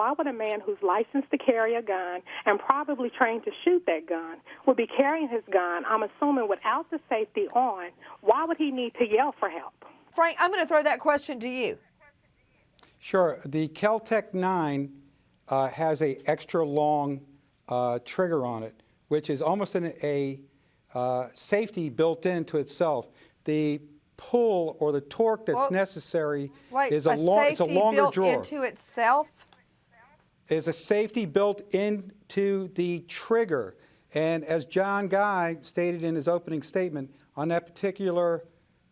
why would a man who's licensed to carry a gun and probably trained to shoot that gun would be carrying his gun, I'm assuming, without the safety on? Why would he need to yell for help? Frank, I'm going to throw that question to you. Sure. The Kel-Tec 9 has a extra long trigger on it, which is almost a safety built into itself. The pull or the torque that's necessary is a longer drawer. Into itself? Is a safety built into the trigger. And as John Guy stated in his opening statement, on that particular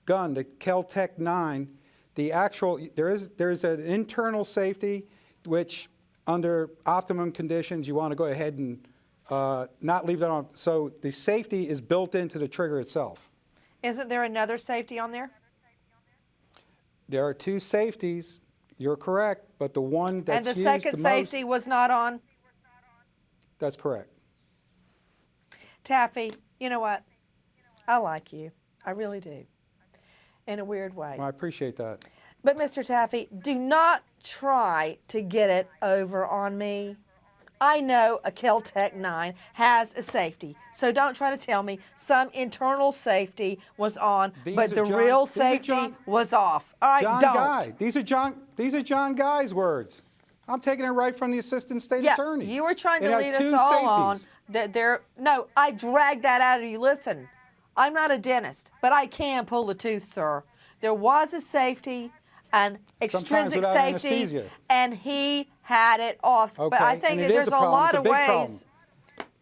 gun, the Kel-Tec 9, there is an internal safety which under optimum conditions you want to go ahead and not leave that on. So the safety is built into the trigger itself. Isn't there another safety on there? There are two safeties. You're correct, but the one that's used the most... And the second safety was not on? That's correct. Taaffe, you know what? I like you. I really do. In a weird way. Well, I appreciate that. But Mr. Taaffe, do not try to get it over on me. I know a Kel-Tec 9 has a safety, so don't try to tell me some internal safety was on, but the real safety was off. All right, John Guy. These are John Guy's words. I'm taking it right from the assistant state attorney. You were trying to lead us all on that no, I dragged that out of you. Listen, I'm not a dentist, but I can pull a tooth, sir. There was a safety, an extrinsic safety, and he had it off. Okay. But I think that there's a lot of ways.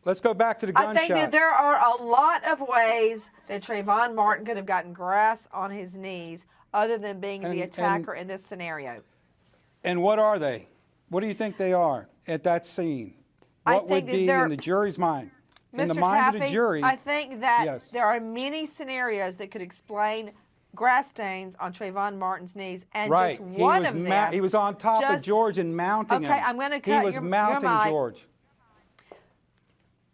Let's go back to the gunshot. I think that there are a lot of ways that Trayvon Martin could have gotten grass on his knees other than being the attacker in this scenario. And what are they? What do you think they are at that scene? What would be in the jury's mind? In the mind of the jury. I think that there are many scenarios that could explain grass stains on Trayvon Martin's knees, and just one of them. He was on top of George and mounting him. Okay, I'm going to cut He was mounting George.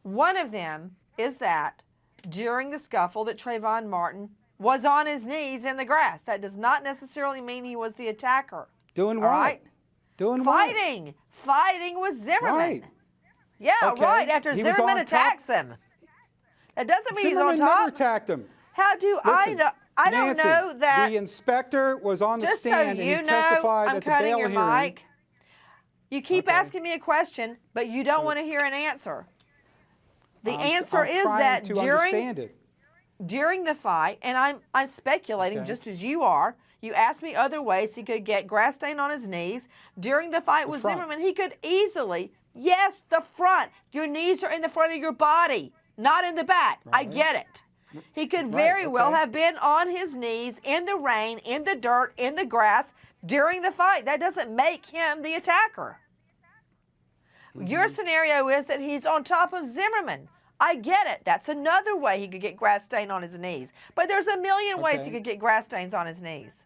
One of them is that during the scuffle that Trayvon Martin was on his knees in the grass. That does not necessarily mean he was the attacker. Doing what? Right? Doing fighting. what? Fighting with Zimmerman. Right. Yeah, right, after Zimmerman attacks him. That doesn't mean he's on top. Zimmerman never attacked him. How do I know? I don't know that. The inspector was on the stand and he testified at the bail hearing. Mic. You keep asking me a question, but you don't want to hear an answer. The answer is that during the fight, and I'm speculating just as you are, you asked me other ways he could get grass stain on his knees. During the fight with Zimmerman, he could easily, yes, the front. Your knees are in the front of your body, not in the back. I get it. He could very well have been on his knees in the rain, in the dirt, in the grass during the fight. That doesn't make him the attacker. Your scenario is that he's on top of Zimmerman. I get it. That's another way he could get grass stain on his knees. But there's a million ways he could get grass stains on his knees.